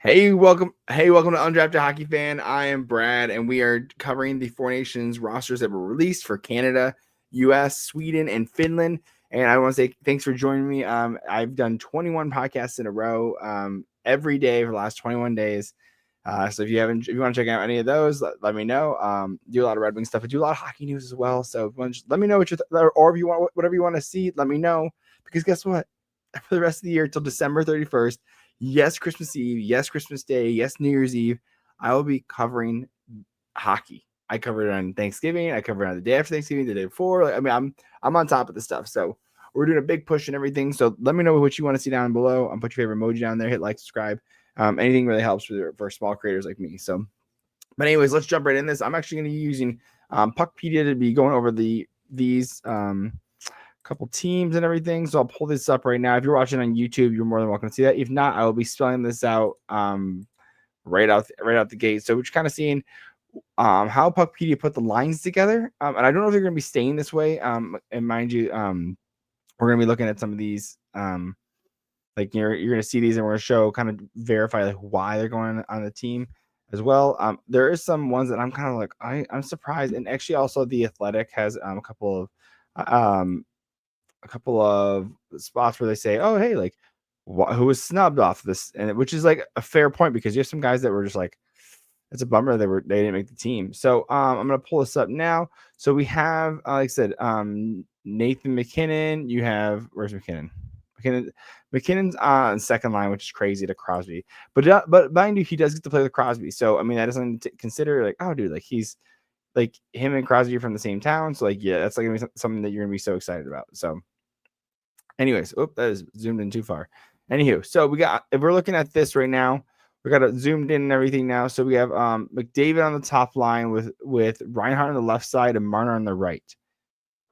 Welcome to Undrafted Hockey Fan. I am Brad, and we are covering the Four Nations rosters that were released for Canada, U.S., Sweden, and Finland. And I want to say thanks for joining me. I've done 21 podcasts in a row every day for the last 21 days. So if you want to check out any of those, let me know. Do a lot of Red Wing stuff. I do a lot of hockey news as well. So let me know what or if you want whatever you want to see, let me know. Because guess what? For the rest of the year till December 31st, yes, Christmas Eve, yes, Christmas Day, yes, New Year's Eve, I will be covering hockey. I covered it on Thanksgiving. I covered it on the day after Thanksgiving, the day before. I'm on top of the stuff. So we're doing a big push and everything. So let me know what you want to see down below. Put your favorite emoji down there. Hit like, subscribe. Anything really helps for small creators like me. So, but anyways, let's jump right in this. I'm actually going to be using Puckpedia to be going over these couple teams and everything. So I'll pull this up right now. If you're watching on YouTube, you're more than welcome to see that. If not, I will be spelling this out right out the gate. So we're just kind of seeing how Puckpedia put the lines together. And I don't know if they're going to be staying this way. And mind you, we're going to be looking at some of these. Like you're going to see these, and we're going to show kind of verify like why they're going on the team as well. There is some ones that I'm kind of like I'm surprised, and actually also the Athletic has a couple of spots where they say, "Oh, hey, like who was snubbed off this," and which is like a fair point because you have some guys that were just like, it's a bummer they didn't make the team. So I'm gonna pull this up now. So we have, like I said, Nathan McKinnon. You have where's McKinnon? McKinnon's on second line, which is crazy to Crosby. But mind you, he does get to play with Crosby. So I mean, that doesn't consider like, oh, dude, like he's like him and Crosby are from the same town. So like, yeah, that's like gonna be something that you're gonna be so excited about. So, anyways, that is zoomed in too far. Anywho, so if we're looking at this right now, we got it zoomed in and everything now. So we have McDavid on the top line with Reinhart on the left side and Marner on the right.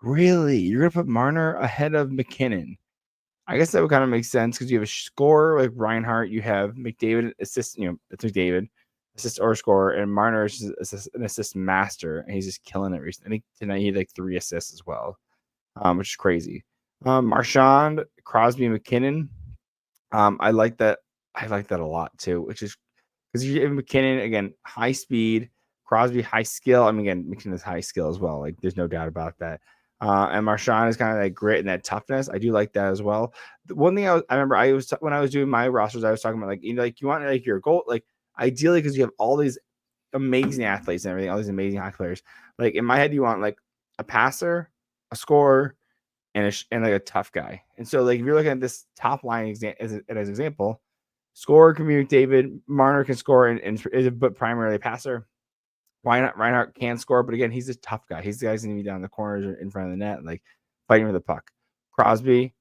Really? You're gonna put Marner ahead of McKinnon? I guess that would kind of make sense because you have a scorer like Reinhart, you have McDavid assist, it's McDavid assist or scorer, and Marner is an assist master, and he's just killing it recently. I think tonight he had like 3 assists as well, which is crazy. Marchand, Crosby, McKinnon. I like that. I like that a lot too, which is because you have McKinnon again, high speed, Crosby, high skill. I mean, again, McKinnon is high skill as well. Like, there's no doubt about that. And Marchand is kind of that grit and that toughness. I do like that as well. The one thing I remember when I was doing my rosters, I was talking about like, you want like your goal, like ideally because you have all these amazing athletes and everything, all these amazing hockey players. Like in my head, you want like a passer, a scorer, and like a tough guy. And so like if you're looking at this top line as an example, scorer can be David, Marner can score and but primarily a passer. Why not? Reinhart can score, but again, he's a tough guy. He's the guy's gonna be down the corners or in front of the net, like fighting for the puck. Crosby,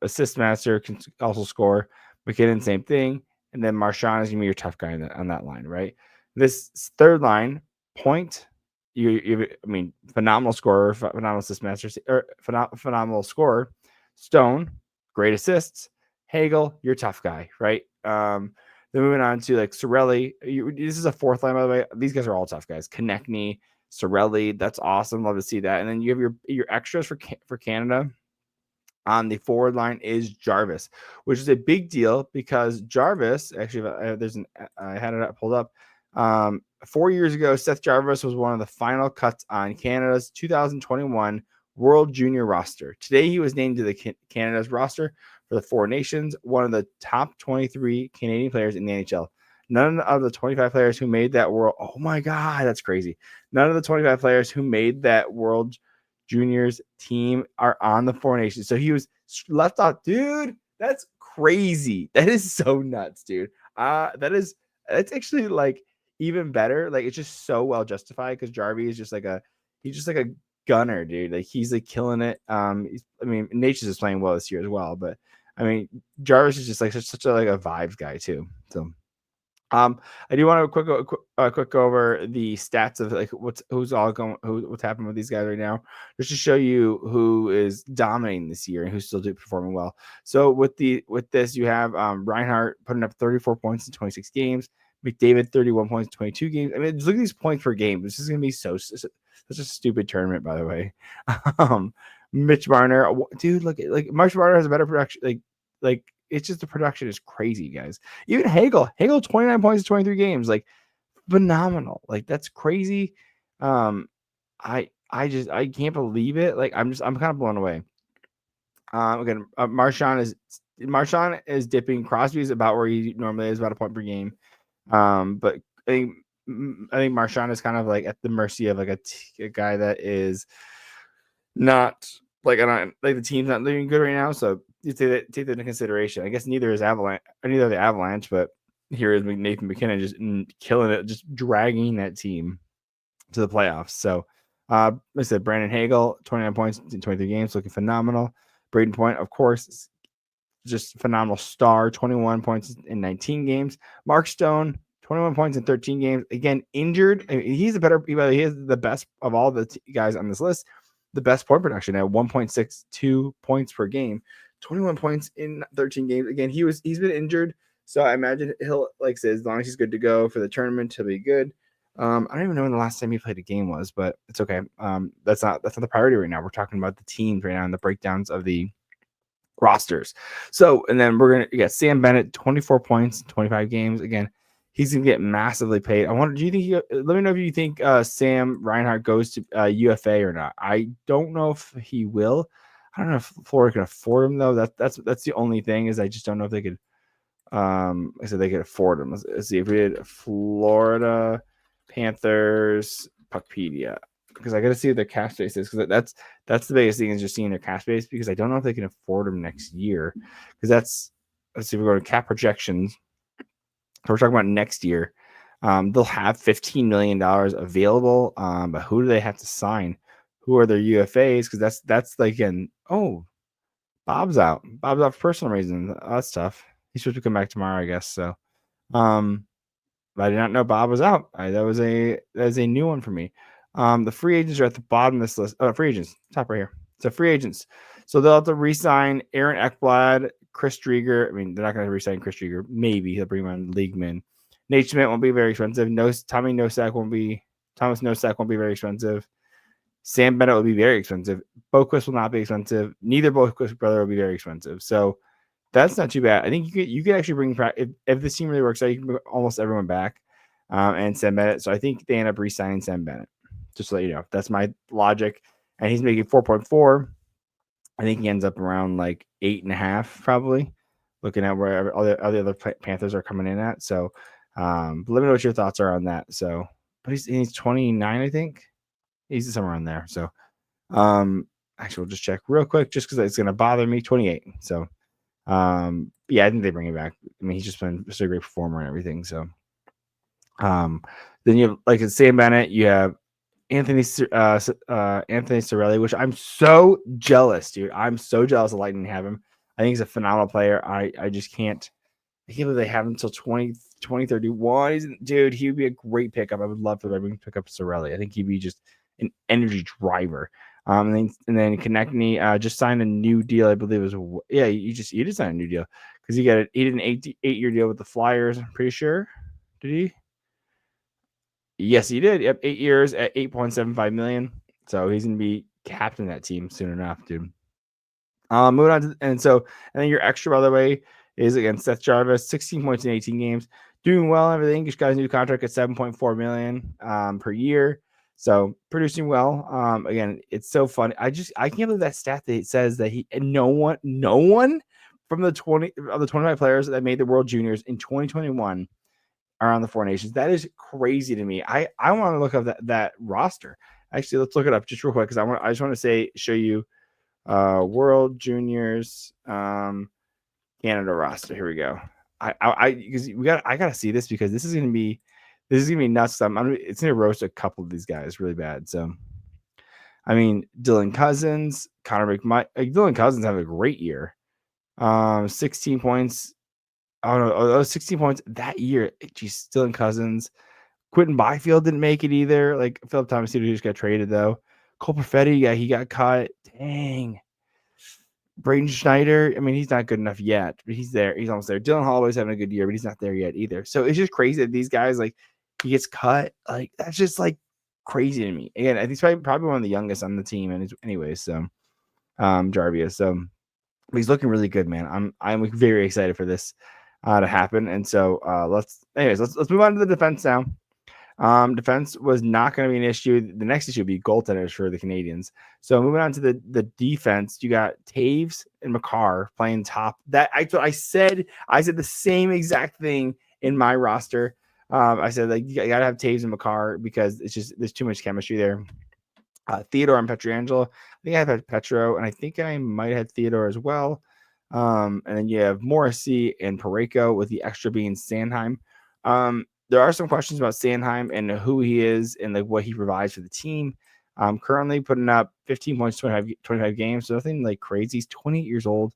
assist master, can also score. McKinnon, same thing. And then Marchand is gonna be your tough guy on that line, right? This third line, Point, phenomenal scorer, phenomenal assist master, or phenomenal scorer. Stone, great assists. Hagel, you're a tough guy, right? Then moving on to like Sorelli. This is a fourth line, by the way. These guys are all tough guys. Konechny, Sorelli, that's awesome. Love to see that. And then you have your extras for Canada. On the forward line is Jarvis, which is a big deal because Jarvis, actually, I had it pulled up. 4 years ago, Seth Jarvis was one of the final cuts on Canada's 2021 World Junior roster. Today, he was named to the Canada's roster for the Four Nations, one of the top 23 Canadian players in the NHL. None of the 25 players who made that world. Oh my God, that's crazy. None of the 25 players who made that World Juniors team are on the Four Nations. So he was left off, dude. That's crazy. That is so nuts, dude. That's actually like even better. Like it's just so well justified because Jarvie is just like a gunner, dude. Like he's like killing it. Nature's is playing well this year as well, but I mean Jarvis is just like such a vibes guy too. So I do want to quick go over the stats of like what's happening with these guys right now, just to show you who is dominating this year and who's still performing well. So with this, you have Reinhart putting up 34 points in 26 games, McDavid 31 points in 22 games. I mean, look at these points per game. This is gonna be such a stupid tournament, by the way. Mitch Marner, dude, look at like Mitch Marner has a better production, like it's just the production is crazy, guys. Even Hagel 29 points in 23 games, like phenomenal. Like that's crazy. I can't believe it. Like I'm kind of blown away. Again, Marchand is dipping. Crosby is about where he normally is, about a point per game. But I think Marchand is kind of like at the mercy of like a guy that is not like the team's not doing good right now. So you take that into consideration. I guess neither are the Avalanche, but here is Nathan McKinnon just killing it, just dragging that team to the playoffs. So like I said, Brandon Hagel, 29 points in 23 games, looking phenomenal. Braden Point, of course, just phenomenal star, 21 points in 19 games. Mark Stone, 21 points in 13 games. Again, injured. I mean, he is the best of all the guys on this list. The best point production at 1.62 points per game, 21 points in 13 games. Again, he's been injured, so I imagine he'll, like I said, as long as he's good to go for the tournament, he'll be good. I don't even know when the last time he played a game was, but it's okay. That's not the priority right now. We're talking about the teams right now and the breakdowns of the rosters. So, and then we're gonna get Sam Bennett, 24 points, 25 games. Again, he's gonna get massively paid. Do you think let me know if you think Sam Reinhart goes to UFA or not? I don't know if he will. I don't know if Florida can afford him though. That's the only thing, is I just don't know if they could. I said they could afford him. Let's see if we did Florida Panthers Puckpedia, because I got to see what their cap space is, because that's the biggest thing, is just seeing their cap space, because I don't know if they can afford them next year. Because let's see if we go to cap projections. So we're talking about next year. They'll have $15 million available, but who do they have to sign? Who are their UFAs? Because that's like Bob's out. Bob's out for personal reasons. That's tough. He's supposed to come back tomorrow, I guess. So, but I did not know Bob was out. That was a new one for me. The free agents are at the bottom of this list. Free agents, top right here. So free agents. So they'll have to re-sign Aaron Ekblad, Chris Drieger. I mean, they're not going to re-sign Chris Drieger. Maybe he'll bring him on Leagueman. Nate Schmidt won't be very expensive. Thomas Nosek won't be very expensive. Sam Bennett will be very expensive. Boquist will not be expensive. Neither Boquist brother will be very expensive. So that's not too bad. I think you could actually bring, if this team really works out, you can bring almost everyone back and Sam Bennett. So I think they end up re-signing Sam Bennett. Just to let you know, that's my logic. And he's making 4.4. I think he ends up around like 8.5, probably, looking at where all the other Panthers are coming in at. So let me know what your thoughts are on that. So, but he's 29, I think. He's somewhere in there. So actually, we'll just check real quick, just because it's going to bother me. 28. So yeah, I think they bring him back. I mean, he's just been such a great performer and everything. So then you have, like, Sam Bennett, you have Anthony Cirelli, which I'm so jealous, dude. I'm so jealous of Lightning have him. I think he's a phenomenal player. I just can't believe they have him until 2031. Dude, he would be a great pickup. I would love for them to pick up Cirelli. I think he'd be just an energy driver. And then Konechny just signed a new deal. I believe it was, yeah, you did sign a new deal, because he did an 8-year deal with the Flyers. I'm pretty sure. Did he? Yes, he did. Yep, 8 years at $8.75 million. So he's gonna be captain that team soon enough, dude. Moving on and then your extra, by the way, is against Seth Jarvis, 16 points in 18 games, doing well and everything. Just got his new contract at $7.4 million per year. So producing well. Again, it's so fun. I can't believe that stat that it says that no one from the 25 players that made the World Juniors in 2021 are on the Four Nations. That is crazy to me. I want to look up that roster. Actually, let's look it up just real quick, because I just want to show you World Juniors Canada roster. Here we go. I gotta see this, because this is gonna be nuts. It's gonna roast a couple of these guys really bad. So I mean, Dylan Cousins, Connor McMahon. Dylan Cousins have a great year. 16 points. Oh no, 16 points that year. Geez, Dylan Cousins. Quentin Byfield didn't make it either. Like, Philip Thomas just got traded though. Cole Perfetti, yeah, he got cut. Dang. Braden Schneider, I mean, he's not good enough yet, but he's there. He's almost there. Dylan Holloway's having a good year, but he's not there yet either. So it's just crazy that these guys, like, he gets cut. Like, that's just like crazy to me. Again, I think he's probably one of the youngest on the team, and anyways, so Jarvia. So He's looking really good, man. I'm very excited for this to happen. And so let's move on to the defense now. Defense was not going to be an issue. The next issue would be goaltenders for the Canadians. So moving on to the defense, you got Taves and Makar playing top. That I said the same exact thing in my roster. I said like you got to have Taves and Makar because it's just there's too much chemistry there. Theodore and Pietrangelo. I think I've had Petro, and I think I might have Theodore as well. And then you have Morrissey and Parayko with the extra being Sanheim. There are some questions about Sanheim and who he is and like what he provides for the team. Currently putting up 15 points, 25 games, so nothing like crazy. He's 28 years old.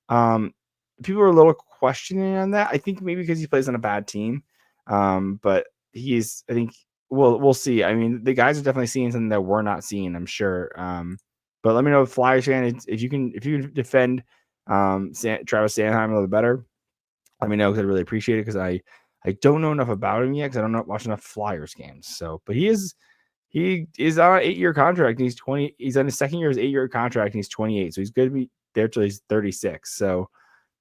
People are a little questioning on that. I think maybe because he plays on a bad team. But I think we'll see. I mean, the guys are definitely seeing something that we're not seeing, I'm sure. But let me know, Flyers fan, if you can defend Travis Sanheim a little better, let me know because I'd really appreciate it because I don't know enough about him yet because I don't watch enough Flyers games. So, but he is on an 8-year contract and he's 20. He's on his second year of his 8-year contract and he's 28. So he's going to be there till he's 36. So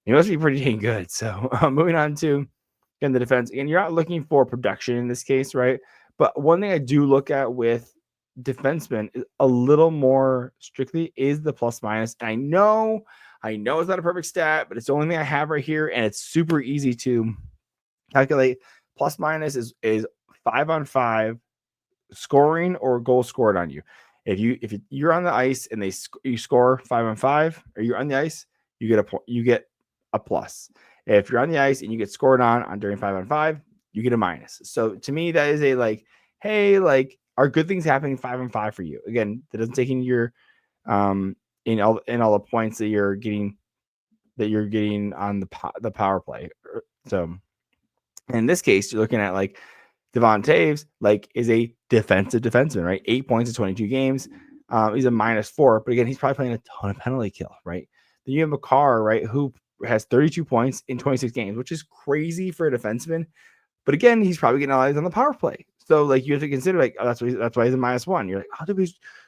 he must be pretty dang good. So moving on to in the defense, and you're not looking for production in this case, right? But one thing I do look at with defensemen is a little more strictly is the plus minus. And I know it's not a perfect stat, but it's the only thing I have right here, and it's super easy to calculate. Plus minus is 5-on-5 scoring or goals scored on you. If you're on the ice and you score 5-on-5, or you're on the ice, you get a plus. If you're on the ice and you get scored on during 5-on-5, you get a minus. So to me, that is a like, hey, like, are good things happening 5-on-5 for you? Again, that doesn't take in your in all the points that you're getting on the power play. So in this case, you're looking at like Devon Taves, like, is a defensive defenseman, right? 8 points in 22 games. He's a -4, but again, he's probably playing a ton of penalty kill, right? Then you have Makar, right, who has 32 points in 26 games, which is crazy for a defenseman. But again, he's probably getting allies on the power play. So like you have to consider like, oh, that's why he's a -1. You're like, so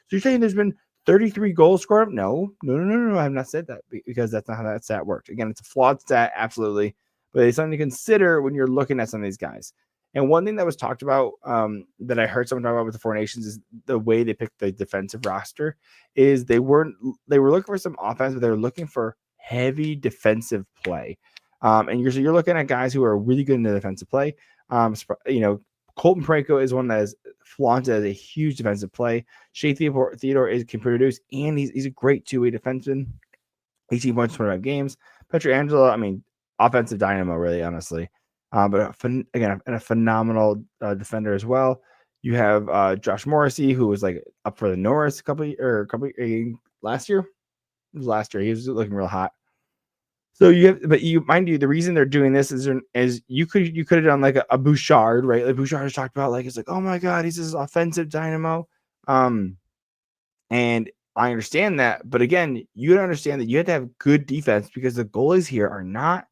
you're saying there's been 33 goals scored? No. I have not said that because that's not how that stat works. Again, it's a flawed stat, absolutely, but it's something to consider when you're looking at some of these guys. And one thing that was talked about that I heard someone talk about with the Four Nations is the way they picked the defensive roster is they were looking for some offense, but they were looking for heavy defensive play. And you're looking at guys who are really good in the defensive play. Colton Parayko is one that is flaunted as a huge defensive play. Shea Theodore can produce, and he's a great two-way defenseman. 18 points, 25 games. Pietrangelo, I mean, offensive dynamo, really, honestly. But again, a phenomenal defender as well. You have Josh Morrissey, who was like up for the Norris a couple last year. It was last year. He was looking real hot. So mind you, the reason they're doing this is you could have done like a Bouchard, right? Like Bouchard has talked about, like, it's like, oh my god, he's this offensive dynamo. And I understand that, but again, you gotta understand that you have to have good defense because the goalies here are not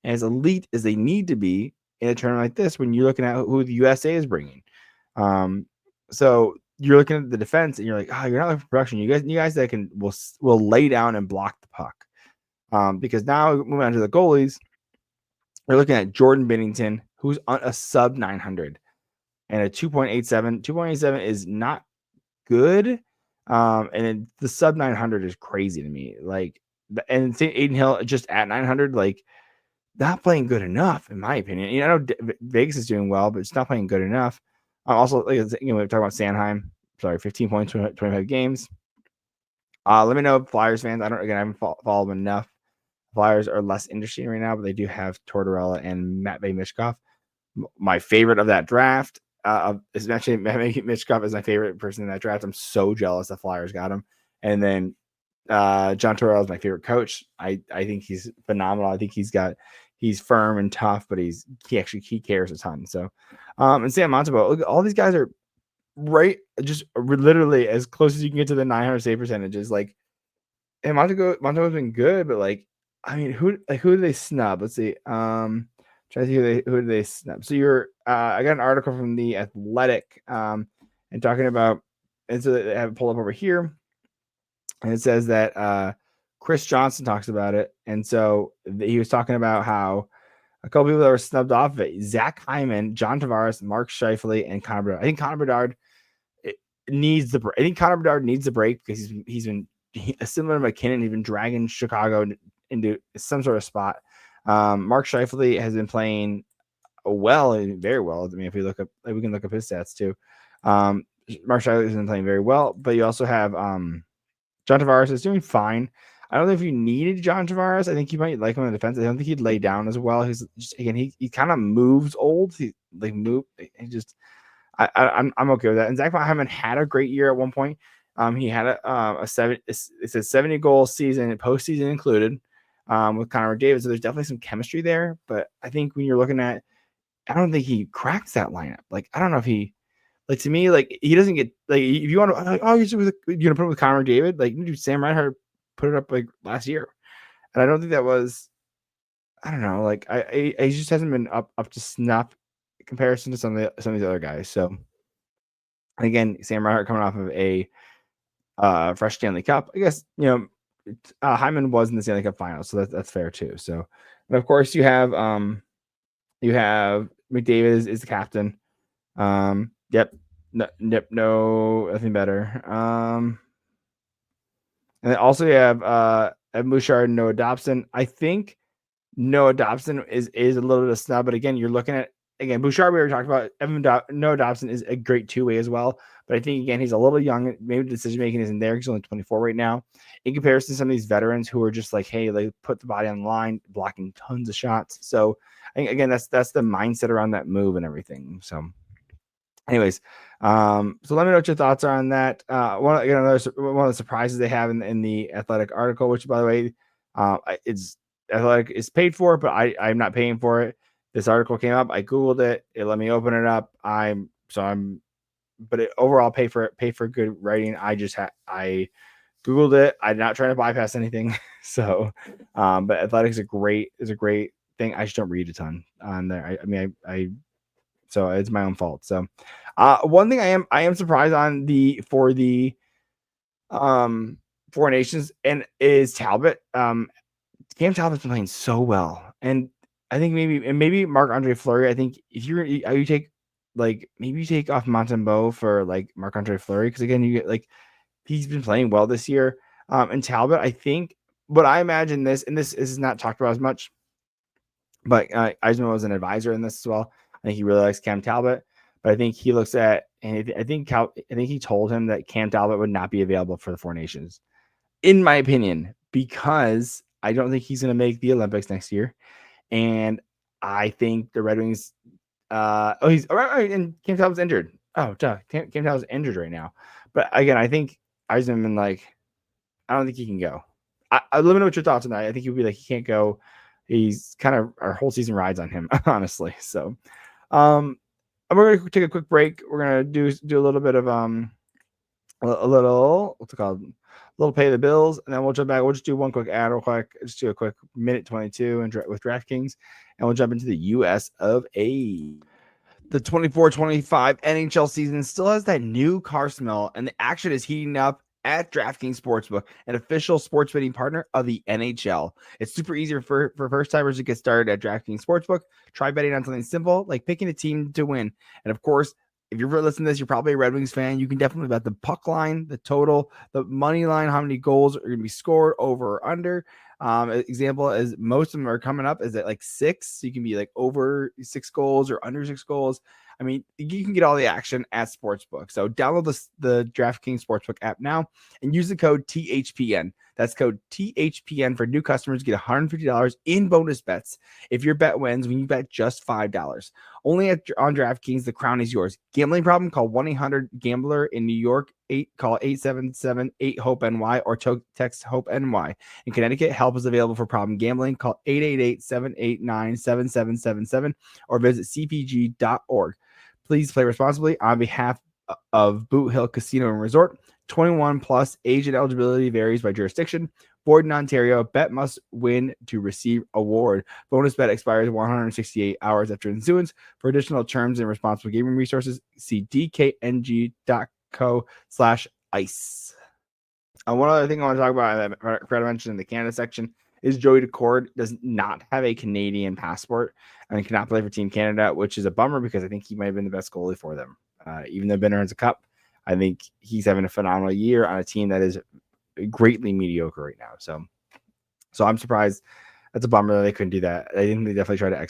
as elite as they need to be in a tournament like this when you're looking at who the USA is bringing. So you're looking at the defense and you're like, oh, you're not looking for production. You guys that will lay down and block the puck. Because now moving on to the goalies, you're looking at Jordan Binnington, who's on a sub 900 and a 2.87. 2.87 is not good. And then the sub 900 is crazy to me. Like, and Aiden Hill just at 900, like, not playing good enough, in my opinion. I know Vegas is doing well, but it's not playing good enough. Also, we're talking about Sanheim. Sorry, 15 points, 25 games. Let me know, Flyers fans. I haven't followed them enough. Flyers are less interesting right now, but they do have Tortorella and Matvei Michkov. My favorite of that draft is actually Matvei Michkov is my favorite person in that draft. I'm so jealous the Flyers got him. And then John Tortorella is my favorite coach. I think he's phenomenal. I think he's firm and tough, but he cares a ton. So, and Sam Montembeault, look, all these guys are right, just literally as close as you can get to the 900 save percentages. Like, and Montembeault's been good, but like, I mean, who do they snub? Let's see. Try to see who do they snub. So I got an article from The Athletic, and talking about, and so they have it pulled up over here, and it says that Chris Johnson talks about it. And so he was talking about how a couple people that were snubbed off of it: Zach Hyman, John Tavares, Mark Scheifele, and Connor Bedard. I think Connor Bedard needs the break. I think Connor Bedard needs the break because he's been similar to McKinnon. He's been dragging Chicago into some sort of spot. Mark Scheifele has been playing well and very well. I mean, if we look up, we can look up his stats too. Mark Scheifele has been playing very well, but you also have John Tavares is doing fine. I don't know if you needed John Tavares. I think you might like him in the defense. I don't think he'd lay down as well. He's just, again, he kind of moves old. He I'm okay with that. And Zach Hyman had a great year at one point. He had a 70 goal season, postseason included, with Connor McDavid. So there's definitely some chemistry there. But I think when you're looking at, I don't think he cracks that lineup. Like, I don't know if he, like, to me, like, he doesn't get, like, if you want to, like, oh, you're gonna put him with Connor McDavid, like, you do Sam Reinhart put it up like last year, and I don't think that was, I don't know, like, he just hasn't been up to snuff in comparison to some of these other guys. So again, Sam Reinhart coming off of a fresh Stanley Cup, I guess, Hyman was in the Stanley Cup Finals, so that's fair too. So, and of course you have McDavid is the captain. Yep. No, nothing better. And then also you have Bouchard and Noah Dobson. I think Noah Dobson is a little bit of snub, but again, you're looking at, Bouchard we already talked about. Noah Dobson is a great two-way as well, but I think, again, he's a little young. Maybe the decision-making isn't there. He's only 24 right now. In comparison to some of these veterans who are just like, hey, they put the body on the line, blocking tons of shots. So I think, again, that's the mindset around that move and everything. So anyways, so let me know what your thoughts are on that. One of the surprises they have in the Athletic article, which, by the way, it's Athletic is paid for, but I'm not paying for it. This article came up. I Googled it. It let me open it up. But it overall pay for good writing. I Googled it. I'm not trying to bypass anything. So, but Athletic is a great thing. I just don't read a ton on there. So it's my own fault. So, one thing I am surprised on for the Four Nations and is Talbot. Cam Talbot's been playing so well, and I think maybe Marc-Andre Fleury. I think if you take off Montembeault for like Marc-Andre Fleury, because again, you get like he's been playing well this year. And Talbot, I think, but I imagine this, and this is not talked about as much, but Eisman was an advisor in this as well. I think he really likes Cam Talbot, but I think he looks at, and I think he told him that Cam Talbot would not be available for the Four Nations, in my opinion, because I don't think he's going to make the Olympics next year. And I think the Red Wings, he's all right, and Cam Talbot's injured. Oh, duh. Cam Talbot's injured right now. But again, I think Eisman, I don't think he can go. Let me know what your thoughts on that. I think he'd be like, he can't go. He's kind of, our whole season rides on him, honestly. So, we're going to take a quick break. We're going to do a little bit of, a little, what's it called? A little pay the bills, and then we'll jump back. We'll just do one quick ad real quick. Just do a quick minute 22 with DraftKings, and we'll jump into the US of A. The 24-25 NHL season still has that new car smell, and the action is heating up at DraftKings Sportsbook, an official sports betting partner of the NHL. It's super easy for first-timers to get started at DraftKings Sportsbook. Try betting on something simple, like picking a team to win. And of course, if you're listening to this, you're probably a Red Wings fan. You can definitely bet the puck line, the total, the money line, how many goals are going to be scored, over or under. Example is most of them are coming up is at like 6. So you can be like over 6 goals or under 6 goals. I mean, you can get all the action at Sportsbook. So download the DraftKings Sportsbook app now and use the code THPN. That's code THPN for new customers. Get $150 in bonus bets if your bet wins when you bet just $5. Only on DraftKings, the crown is yours. Gambling problem? Call 1-800-GAMBLER. In New York, call 877-8-HOPE-NY or text HOPE-NY. In Connecticut, help is available for problem gambling. Call 888-789-7777 or visit cpg.org. Please play responsibly on behalf of Boot Hill Casino and Resort. 21 plus, age and eligibility varies by jurisdiction. Void in Ontario. Bet must win to receive award. Bonus bet expires 168 hours after issuance. For additional terms and responsible gaming resources, see dkng.co/ice. One other thing I want to talk about that I forgot to mention in the Canada section is Joey Daccord does not have a Canadian passport and cannot play for Team Canada, which is a bummer because I think he might have been the best goalie for them. Even though Ben earns a cup, I think he's having a phenomenal year on a team that is greatly mediocre right now. So I'm surprised. That's a bummer that they couldn't do that. I think they definitely try to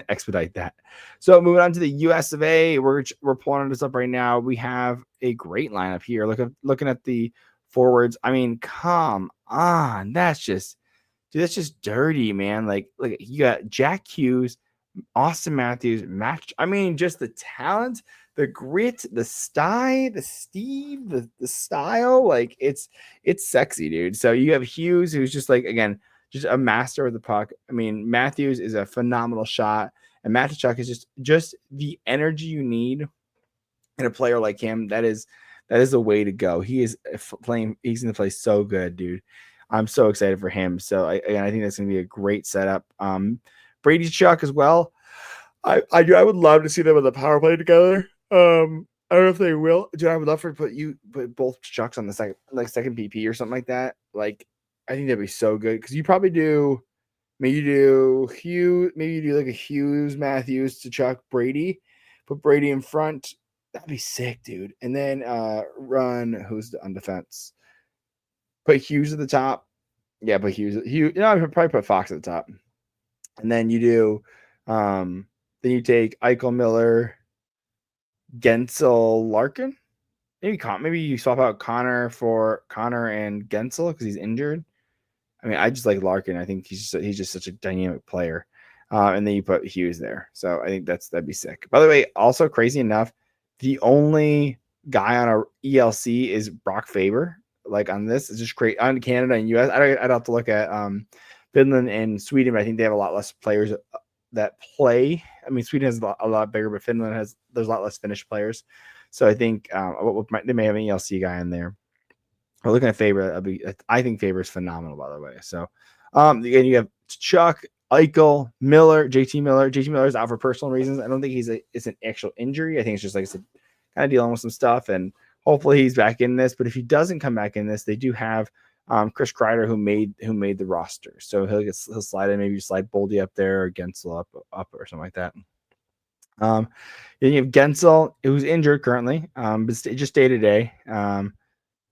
expedite that. So moving on to the US of A, we're pulling this up right now. We have a great lineup here. Looking at the forwards. I mean, come on. That's just dirty, man. Like you got Jack Hughes, Austin Matthews, I mean, just the talent, the grit, the style, the style. Like it's sexy, dude. So you have Hughes, who's just like, again, just a master of the puck. I mean, Matthews is a phenomenal shot, and Matt Tkachuk is just the energy you need in a player like him. That is the way to go. He is playing. He's going to play so good, dude. I'm so excited for him. So I think that's going to be a great setup. Brady Tkachuk as well. I would love to see them on the power play together. I don't know if they will. Dude, I would love for put both Tkachuks on the second PP or something like that. Like, I think that'd be so good because you probably do. Maybe you do Hughes. Maybe you do like a Hughes, Matthews, Tkachuk, Brady. Put Brady in front. That'd be sick, dude. And then run who's on defense. Put Hughes at the top. Yeah, put Hughes. You know, I would probably put Fox at the top. And then you do. Then you take Eichel, Miller, Gensel, Larkin. Maybe you swap out Connor and Gensel because he's injured. I mean, I just like Larkin. I think he's just such a dynamic player. And then you put Hughes there. So I think that'd be sick. By the way, also crazy enough, the only guy on our ELC is Brock Faber. Like on this, it's just great on Canada and US. I'd have to look at Finland and Sweden, but I think they have a lot less players that play. I mean, Sweden has a lot bigger, but there's a lot less Finnish players. So I think they may have an ELC guy in there. We're looking at Faber. I think Faber is phenomenal, by the way. So again, you have Chuck, Eichel, Miller, JT Miller. JT Miller is out for personal reasons. I don't think it's an actual injury. I think it's just like I said, kind of dealing with some stuff, and hopefully he's back in this. But if he doesn't come back in this, they do have Chris Kreider who made the roster, so he'll slide in, maybe slide Boldy up there or Gensel up or something like that. Then you have Gensel, who's injured currently, but just day to day.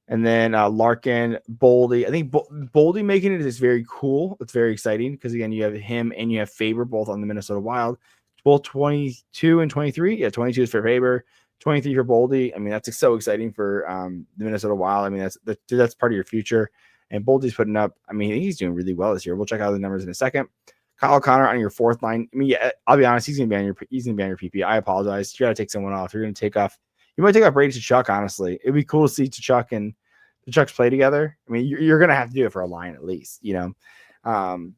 And then Larkin, Boldy. I think Boldy making it is very cool. It's very exciting because, again, you have him and you have Faber both on the Minnesota Wild. Both 22 and 23. Yeah, 22 is for Faber, 23 for Boldy. I mean, that's so exciting for the Minnesota Wild. I mean, that's part of your future. And Boldy's putting up, I mean, he's doing really well this year. We'll check out the numbers in a second. Kyle Connor on your fourth line. I mean, yeah, I'll be honest, he's gonna be on your PP. I apologize. You gotta take someone off. You're gonna take off. You might take off Brady Tkachuk, honestly. It'd be cool to see Tkachuk and Tkachuks play together. I mean, you're going to have to do it for a line at least, you know. Then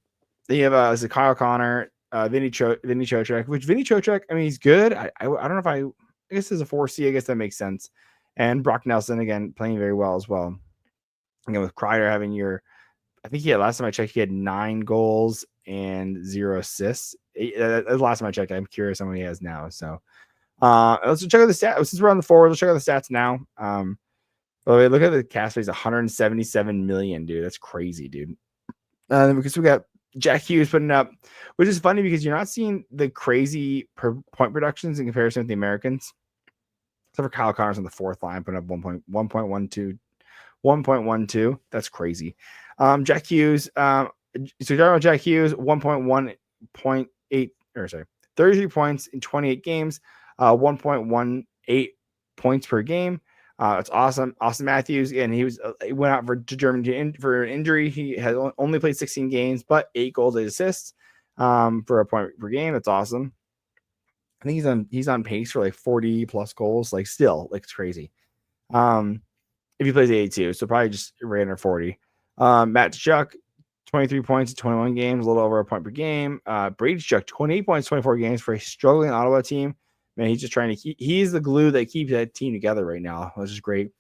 you have Kyle Connor, Vinny Chocek, which Vinny Chocek, I mean, he's good. I don't know if I guess as a 4C, I guess that makes sense. And Brock Nelson, again, playing very well as well. Again, with Kreider having I think last time I checked, he had 9 goals and 0 assists. That's the last time I checked. I'm curious how many he has now. So let's check out the stats. Since we're on the forward, let's check out the stats now. By the way, look at the cap space, 177 million, dude. That's crazy, dude. Because we got Jack Hughes putting up, which is funny because you're not seeing the crazy point productions in comparison with the Americans. Except for Kyle Connors on the fourth line, putting up 1.12. That's crazy. Jack Hughes. So you're talking about Jack Hughes, 33 points in 28 games, 1.18 points per game. It's awesome. Austin Matthews, and he went out to Germany for an injury. He has only played 16 games, but 8 goals, 8 assists for a point per game. That's awesome. I think he's on pace for like 40 plus goals. Like still, like it's crazy. If he plays 82, so probably just right under 40. Matt Tkachuk, 23 points in 21 games, a little over a point per game. Brady Tkachuk, 28 points, 24 games for a struggling Ottawa team. Man, he's just trying to he's the glue that keeps that team together right now, which is great.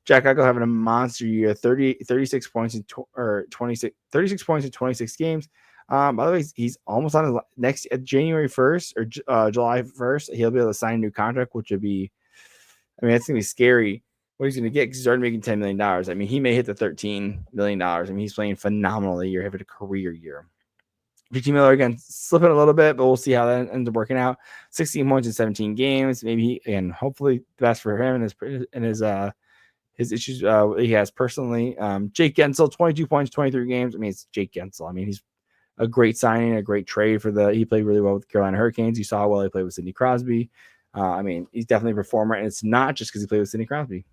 Jack Eichel having a monster year, 36 points in 36 points in 26 games. By the way, he's almost on his next January 1st or July 1st. He'll be able to sign a new contract, which would be, I mean, it's gonna be scary. what he's going to get because he's already making $10 million. I mean, he may hit the $13 million. I mean, he's playing phenomenally. You're having a career year. JT Miller, again, slipping a little bit, but we'll see how that ends up working out. 16 points in 17 games. Maybe, and hopefully the best for him and his issues he has personally. Jake Gensel, 22 points, 23 games. I mean, it's Jake Gensel. I mean, he's a great signing, a great trade he played really well with the Carolina Hurricanes. You saw how well he played with Sidney Crosby. I mean, he's definitely a performer, and it's not just because he played with Sidney Crosby.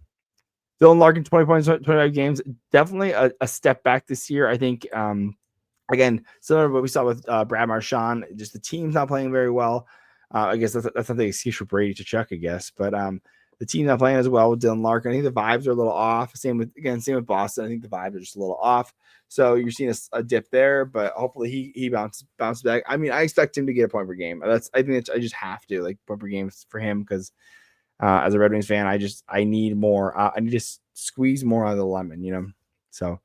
Dylan Larkin, 20 points, 25 games. Definitely a step back this year. I think, again, similar to what we saw with Brad Marchand, just the team's not playing very well. I guess that's not the excuse for Brady to Chuck, I guess. But the team's not playing as well with Dylan Larkin. I think the vibes are a little off. Same with Boston. I think the vibes are just a little off. So you're seeing a dip there, but hopefully he bounces back. I mean, I expect him to get a point per game. I just have to, like, point per game for him because as a Red Wings fan, I need more. I need to squeeze more out of the lemon, you know. So,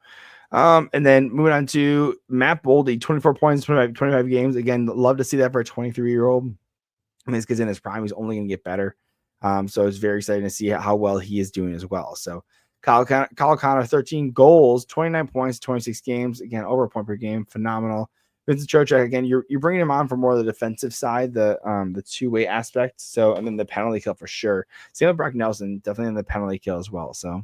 and then moving on to Matt Boldy, 24 points, 25 games. Again, love to see that for a 23-year-old. I mean, it's because in his prime, he's only going to get better. So it's very exciting to see how well he is doing as well. So Kyle Connor, 13 goals, 29 points, 26 games. Again, over a point per game, phenomenal. Vincent Trocheck, again, you're bringing him on for more of the defensive side, the two-way aspect. So, and then the penalty kill for sure. Same with Brock Nelson, definitely in the penalty kill as well. So,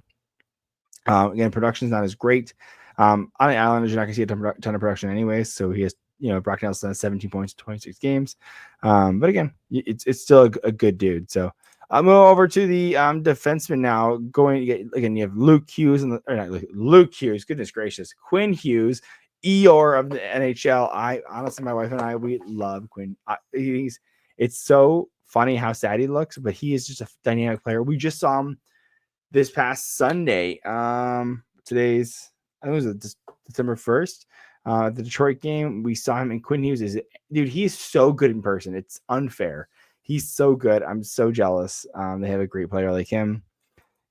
again, production's not as great. On the Islanders, you're not going to see a ton of production anyways. So he has, Brock Nelson has 17 points, 26 games. But again, it's still a good dude. So I'll move over to the defenseman now. Again, you have Luke Hughes Luke Hughes. Goodness gracious, Quinn Hughes, Eeyore of the NHL. Honestly, my wife and I, we love Quinn. It's so funny how sad he looks, but he is just a dynamic player. We just saw him this past Sunday. Today's, I think it was December 1st. The Detroit game, we saw him, and Quinn Hughes he's so good in person. It's unfair. He's so good. I'm so jealous. They have a great player like him.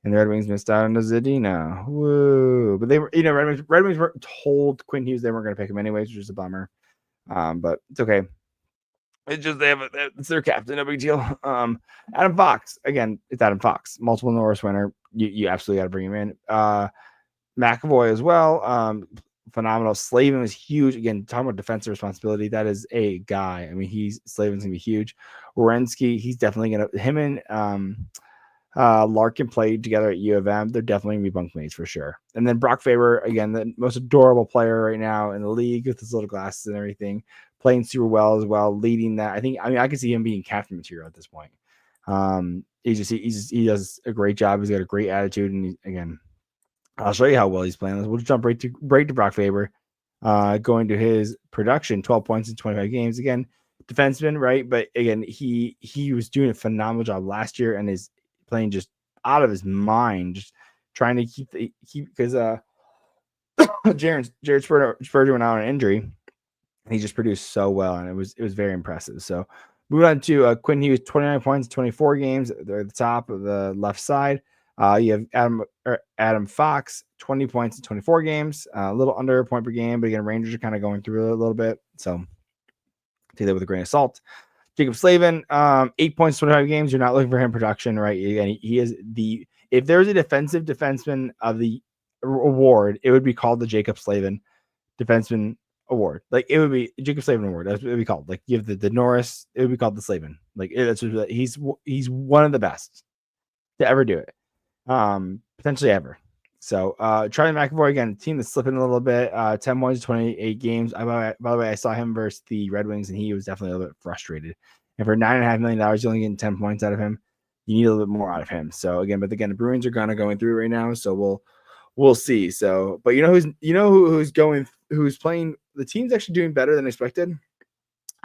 And the Red Wings missed out on the Zadina. Woo. But they were, Red Wings were told Quinn Hughes they weren't going to pick him anyways, which is a bummer. But it's okay. It's just it's their captain, no big deal. Adam Fox. Again, it's Adam Fox. Multiple Norris winner. You absolutely got to bring him in. McAvoy as well. Phenomenal. Slavin was huge. Again, talking about defensive responsibility, that is a guy. I mean, Slavin's gonna be huge. Werenski, he's definitely gonna. Him and Larkin played together at U of M. They're definitely gonna be bunkmates for sure. And then Brock Faber, again, the most adorable player right now in the league with his little glasses and everything, playing super well as well, leading that. I can see him being captain material at this point. He does a great job. He's got a great attitude, and again, I'll show you how well he's playing. We'll jump right to Brock Faber, going to his production, 12 points in 25 games. Again, defenseman, right? But again, he was doing a phenomenal job last year and is playing just out of his mind, just trying to keep because Jared Spurgeon went out on injury, and he just produced so well, and it was very impressive. So moving on to Quinn Hughes, 29 points, 24 games. They're at the top of the left side. You have Adam Fox, 20 points in 24 games, a little under a point per game, but again, Rangers are kind of going through it a little bit, so take that with a grain of salt. Jacob Slavin, 8 points, 25 games. You're not looking for him production, right? Again, he is if there's a defensive defenseman of the award, it would be called the Jacob Slavin Defenseman Award. Like, it would be Jacob Slavin Award. That's what it would be called. Like, you have the Norris, it would be called the Slavin. Like, he's one of the best to ever do it. Potentially ever. So Charlie McAvoy, again, team that's slipping a little bit. 10 points, 28 games. By the way, I saw him versus the Red Wings, and he was definitely a little bit frustrated. And for $9.5 million, you're only getting 10 points out of him. You need a little bit more out of him. So again, the Bruins are going through right now. So we'll see. So, but who's playing? The team's actually doing better than expected.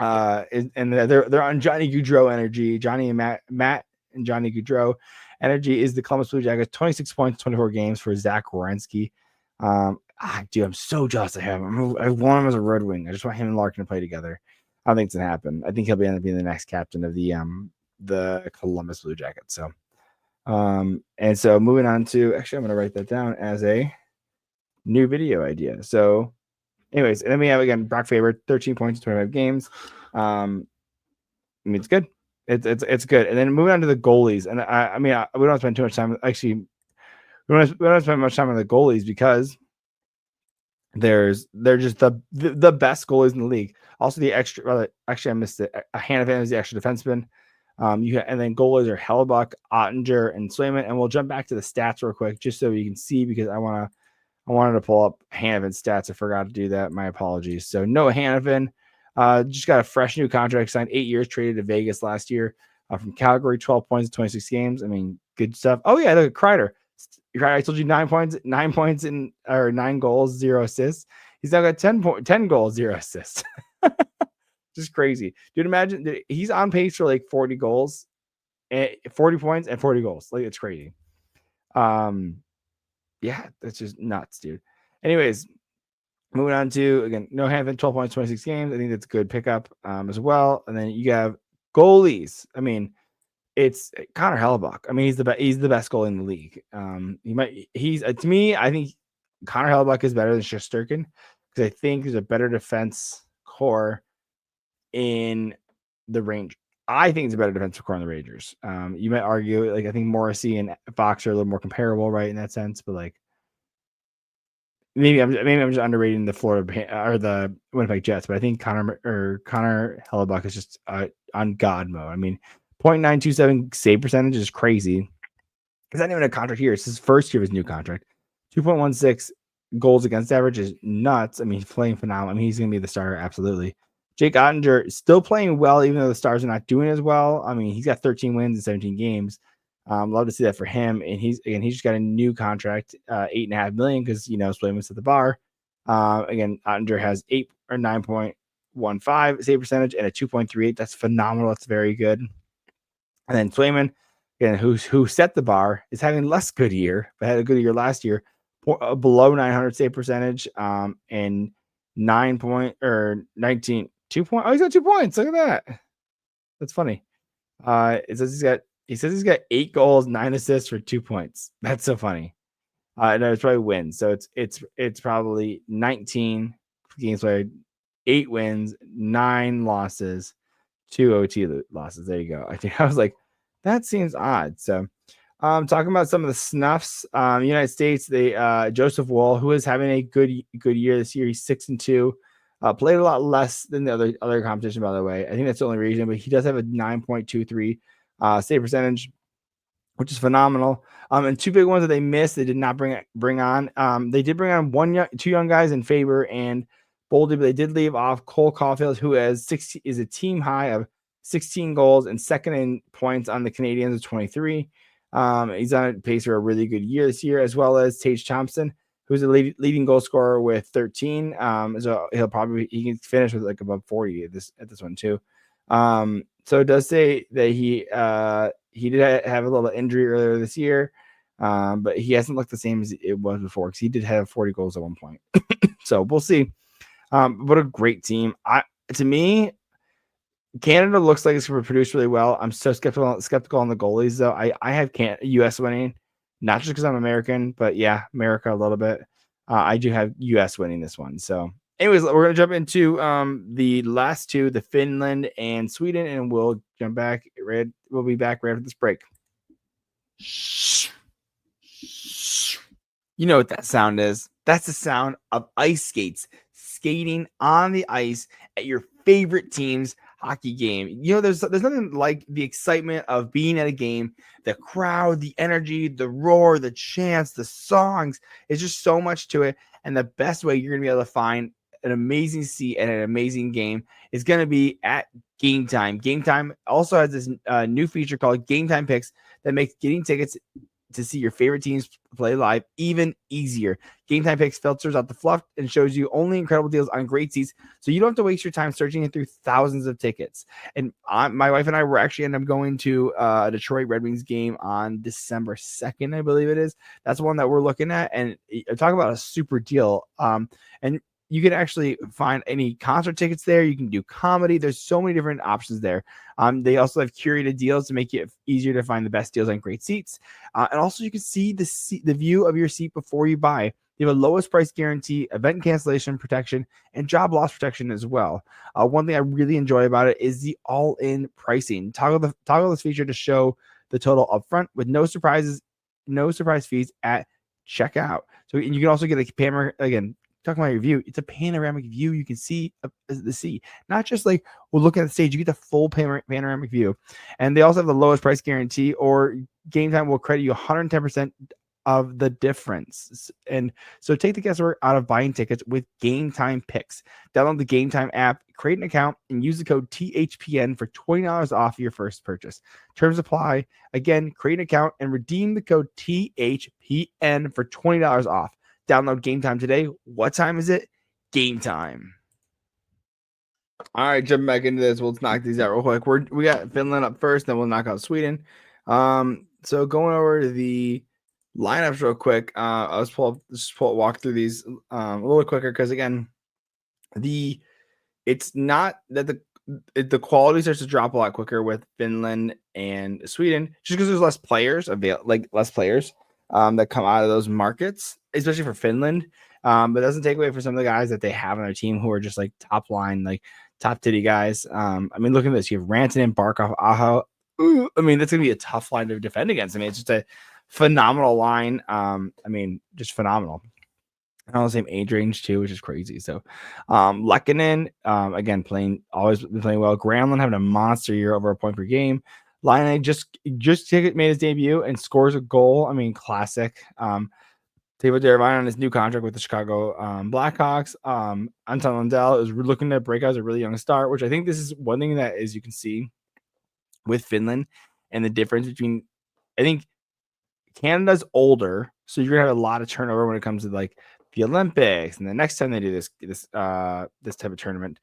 And they're on Johnny Gaudreau energy. Johnny and Matt and Johnny Gaudreau energy is the Columbus Blue Jackets, 26 points, 24 games for Zach Werenski. Dude, I'm so jealous of him. I want him as a Red Wing. I just want him and Larkin to play together. I don't think it's gonna happen. I think he'll end up being the next captain of the Columbus Blue Jackets. So, and so moving on to, actually, I'm gonna write that down as a new video idea. So, anyways, and then we have again Brock Faber, 13 points, 25 games. I mean, it's good. It's good. And then moving on to the goalies, and we don't spend too much time. Actually, we don't spend much time on the goalies because they're just the best goalies in the league. Also, the extra. Actually, I missed it. Hanifin is the extra defenseman. And then goalies are Hellebuyck, Ottinger, and Swayman. And we'll jump back to the stats real quick just so you can see, because I wanted to pull up Hanifin's stats. I forgot to do that. My apologies. So Noah Hanifin just got a fresh new contract, signed 8 years, traded to Vegas last year from Calgary, 12 points in 26 games. I mean, good stuff. Oh yeah, look at Kreider. I told you 9 points, 9 goals, 0 assists. He's now got 10 goals, 0 assists. Just crazy. Dude, imagine he's on pace for like 40 goals, 40 points and 40 goals. Like, it's crazy. Yeah, that's just nuts, dude. Anyways, moving on to, again, no Hanifin, 12 points, 26 games. I think that's a good pickup as well. And then you have goalies. I mean, it's Connor Hellebuyck. I mean, he's the best goalie in the league. To me, I think Connor Hellebuyck is better than Shesterkin, because I think there's a better defense core in the Rangers. I think it's a better defensive core in the Rangers. You might argue, like, I think Morrissey and Fox are a little more comparable, right, in that sense, but like, maybe I'm just underrating the Florida or the Winnipeg Jets, but I think Connor Hellebuyck is just on God mode. I mean, 0.927 save percentage is crazy. He's not even a contract here. It's his first year of his new contract. 2.16 goals against average is nuts. I mean, he's playing phenomenal. I mean, he's going to be the starter, absolutely. Jake Ottinger is still playing well, even though the Stars are not doing as well. I mean, he's got 13 wins in 17 games. Love to see that for him. And he's just got a new contract, $8.5 million, because, Swayman's at the bar. Again, Ottinger has 9.15 save percentage and a 2.38. That's phenomenal. That's very good. And then Swayman, again, who set the bar, is having less good year, but had a good year last year, below 900 save percentage, and 19. 2 points. Oh, he's got 2 points. Look at that. That's funny. He says he's got 8 goals, 9 assists for 2 points. That's so funny. No, it's probably wins. So it's probably 19 games played, 8 wins, 9 losses, 2 OT losses. There you go. I was like, that seems odd. So talking about some of the snuffs, United States, Joseph Woll, who is having a good year this year. He's 6-2. Played a lot less than the other competition, by the way. I think that's the only reason, but he does have a 9.23 save percentage, which is phenomenal. And 2 big ones that they missed, they did not bring on. They did bring on 2 young guys in Faber and Boldy, but they did leave off Cole Caufield, who is a team high of 16 goals and second in points on the Canadiens with 23. He's on a pace for a really good year this year, as well as Tage Thompson, who's a leading goal scorer with 13. So he can finish with like above 40 at this one too. So it does say that he did have a little injury earlier this year, but he hasn't looked the same as it was before, because he did have 40 goals at one point. So we'll see. What a great team. To me, Canada looks like it's going to produce really well. I'm so skeptical on the goalies, though. I have U.S. winning. Not just because I'm American, but yeah, America a little bit. I do have U.S. winning this one. So anyways, we're going to jump into the last 2, the Finland and Sweden, and we'll jump back. We'll be back right after this break. You know what that sound is? That's the sound of ice skates skating on the ice at your favorite team's hockey game. There's nothing like the excitement of being at a game, the crowd, the energy, the roar, the chants, the songs. It's just so much to it. And the best way you're going to be able to find an amazing seat and an amazing game is going to be at Game Time. Game Time also has this new feature called Game Time Picks that makes getting tickets to see your favorite teams play live even easier. Game Time Picks filters out the fluff and shows you only incredible deals on great seats, so you don't have to waste your time searching through thousands of tickets. And my wife and I were actually end up going to a Detroit Red Wings game on December 2nd, I believe it is. That's one that we're looking at, and talk about a super deal. And you can actually find any concert tickets there. You can do comedy. There's so many different options there. They also have curated deals to make it easier to find the best deals on great seats. And also you can see the view of your seat before you buy. They have a lowest price guarantee, event cancellation protection, and job loss protection as well. One thing I really enjoy about it is the all-in pricing. Toggle this feature to show the total upfront with no surprise fees at check out. So and you can also get a panoramic, again, talking about your view, it's a panoramic view. You can see the sea, not just like, well, look at the stage. You get the full panoramic view. And they also have the lowest price guarantee, or Game Time will credit you 110% of the difference. And so take the guesswork out of buying tickets with Game Time picks. Download the Game Time app, create an account, and use the code THPN for $20 off your first purchase. Terms apply. Again, create an account and redeem the code THPN for $20 off. Download Game Time today. What time is it? Game time. All right, jumping back into this. We'll knock these out real quick. We got Finland up first, then we'll knock out Sweden. So going over to the lineups real quick. Let's walk through these a little quicker, because again, it's not that the quality starts to drop a lot quicker with Finland and Sweden, just because there's less players that come out of those markets, especially for Finland. But it doesn't take away from some of the guys that they have on their team who are just like top line, like top titty guys. I mean, look at this. You have Rantanen, Barkov, Aho. Ooh, I mean, that's going to be a tough line to defend against. I mean, it's just a phenomenal line. I mean, just phenomenal. On the same age range too, which is crazy. So Lehkonen, again, always been playing well. Granlund having a monster year, over a point per game. Laine just made his debut and scores a goal. I mean, classic. Teuvo Teravainen on his new contract with the Chicago Blackhawks. Anton Lundell is looking to break out as a really young star, which I think this is one thing that is you can see with Finland, and the difference between, I think Canada's older, so you're gonna have a lot of turnover when it comes to like the Olympics and the next time they do this type of tournament.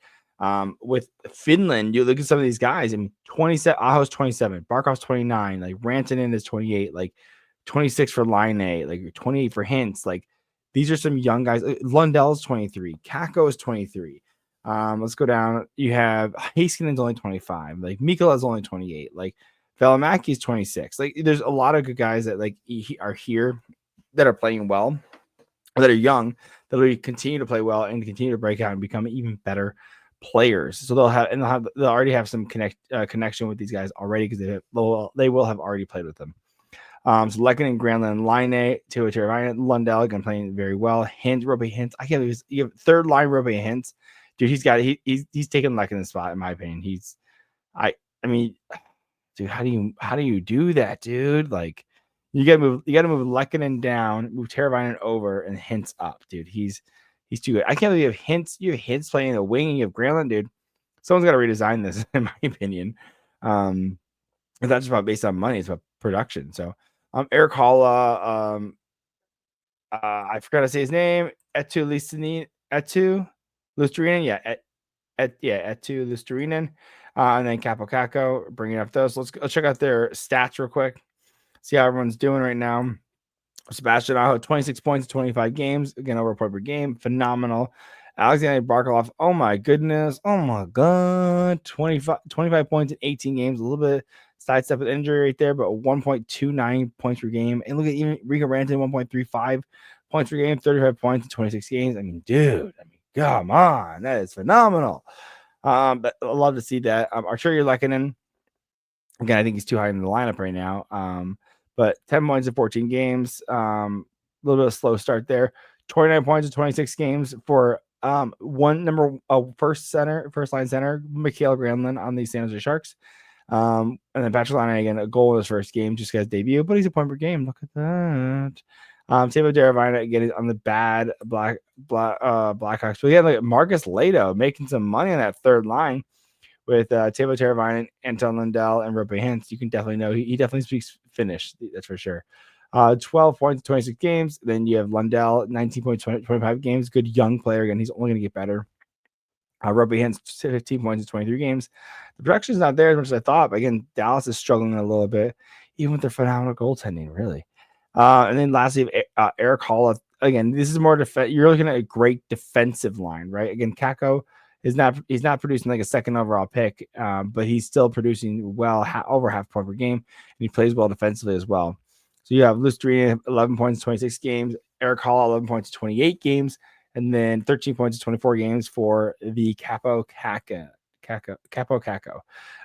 With Finland, you look at some of these guys, and 27, Aho's 27, Barkov's 29, like Rantanen is 28, like 26 for Laine, like 28 for Hintz. Like these are some young guys. Lundell's 23, Kakko is 23. Let's go down. You have Heiskanen's only 25, like Mikola's only 28, like Velimäki's 26. Like there's a lot of good guys that like are here that are playing well, that are young, that will continue to play well and continue to break out and become even better players. So they'll already have some connection with these guys already, because they will have already played with them. So Lehkonen, Granlund, Laine, Teuvo Teravainen, Lundell again playing very well. Roope Hintz. I can't believe you have third line Roope Hintz. Dude, he's taken Lehkonen's spot in my opinion. I mean, dude, how do you do that, dude? Like you gotta move Lehkonen down, move Teravainen over, and Hintz up, dude. He's too good. I can't believe you have Hintz playing the wing, and you have Granlund, dude. Someone's got to redesign this, in my opinion. It's not just about based on money; it's about production. So, Eric Halla, I forgot to say his name. Etu Luostarinen, Etu Luostarinen, and then Kaapo Kakko, bringing up those. Let's check out their stats real quick. See how everyone's doing right now. Sebastian Aho, 26 points in 25 games, again over a point per game, phenomenal. Alexander Barkov, oh my goodness, oh my god, 25 points in 18 games, a little bit sidestep with injury right there, but 1.29 points per game. And look at even Rickard Rantanen, 1.35 points per game, 35 points in 26 games. I mean, dude, come on, that is phenomenal. But I love to see that. Artturi Lehkonen, again, I think he's too high in the lineup right now. But 10 points in 14 games, a little bit of a slow start there. 29 points in 26 games for first line center, Mikael Granlund on the San Jose Sharks. And then Patrick Laine, again, a goal in his first game, just got his debut, but he's a point per game. Look at that. Teuvo Teravainen again on the bad Blackhawks. But again, look at Marcus Lehto making some money on that third line with Teuvo Teravainen, Anton Lundell, and Roope Hintz. You can definitely know he definitely speaks Finnish, that's for sure. 12 points, 26 games. Then you have Lundell, 19 points, 25 games. Good young player. Again, he's only going to get better. Roope Hintz, 15 points in 23 games. The production is not there as much as I thought. But again, Dallas is struggling a little bit, even with their phenomenal goaltending, really. And then lastly, Eric Halla. Again, this is more defense. You're looking at a great defensive line, right? Again, Kakko he's not producing like a second overall pick, but he's still producing well, over half point per game, and he plays well defensively as well. So you have Luostarinen, 11 points, 26 games. Eric Halla, 11 points, 28 games, and then 13 points, 24 games for the Kaapo Kakko.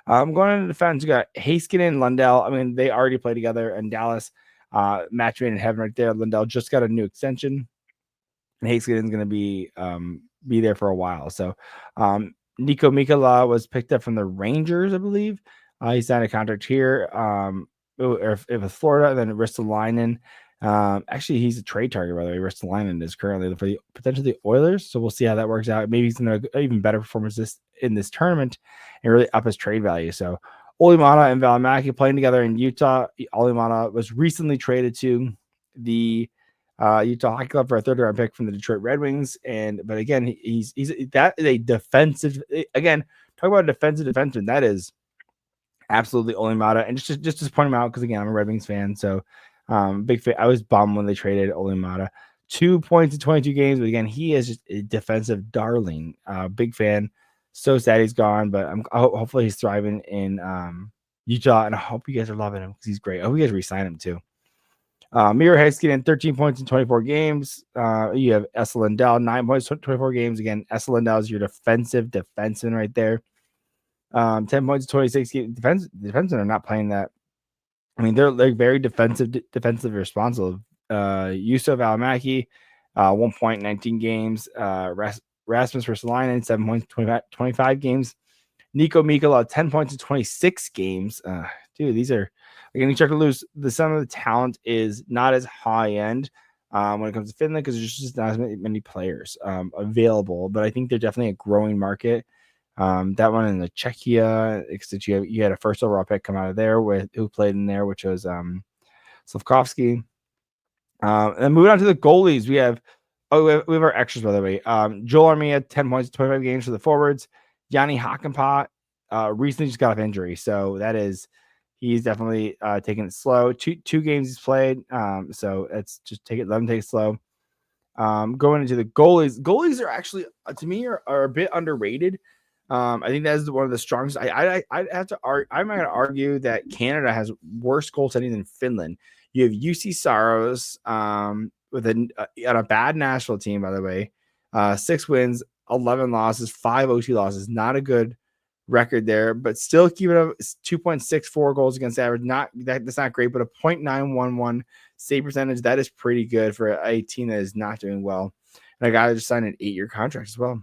Going into defense, you got Heiskanen, Lundell. I mean, they already play together in Dallas. match made in heaven right there. Lindell just got a new extension, and Hakelin's going to be there for a while. So Nico Mikala was picked up from the Rangers, I believe. He signed a contract here. If it's Florida, then Ristolainen. Actually, he's a trade target, by the way. Ristolainen is currently for the potentially Oilers, so we'll see how that works out. Maybe he's going to even better performance in this tournament and really up his trade value. So Olimata and Valimaki playing together in Utah. Olimata was recently traded to the Utah Hockey Club for a third-round pick from the Detroit Red Wings, but again, he's that is a defensive. Again, talk about a defensive defenseman. That is absolutely Olimata, and just to point him out because again, I'm a Red Wings fan, so big fan. I was bummed when they traded Olimata. 2 points in 22 games, but again, he is just a defensive darling. Big fan. So sad he's gone, but hopefully he's thriving in Utah, and I hope you guys are loving him because he's great. I hope you guys re-sign him too. Miro Heiskanen, 13 points in 24 games. You have Esa Lindell, 9 points in 24 games. Again, Esa Lindell is your defenseman right there. 10 points in 26 games. Defensemen are not playing that. I mean, they're very defensive responsive. Juuso Valimaki, 1 point, 19 games. Rasmus Ristolainen, 7 points, 25 games. Nico Mikala, 10 points in 26 games. Dude, these are, again, you start to lose some of the talent is not as high end when it comes to Finland because there's just not as many players available. But I think they're definitely a growing market. That one in the Czechia, because you had a first overall pick come out of there who played in there, which was Slavkovsky. And then moving on to the goalies, we have our extras, by the way. Joel Armia, 10 points, 25 games for the forwards. Yanni Hakanpää recently just got off injury, so he's definitely taking it slow. Two games he's played, so let's just let him take it slow. Going into the goalies are actually to me are a bit underrated. I think that is one of the strongest. I have to argue. I'm going to argue that Canada has worse goaltending than Finland. You have UC Saros on a bad national team, by the way. 6 wins, 11 losses, 5 OT losses. Not a good record there, but still keeping up 2.64 goals against average. That's not great, but a .911 save percentage, that is pretty good for a team that is not doing well. And a guy that just signed an 8-year contract as well.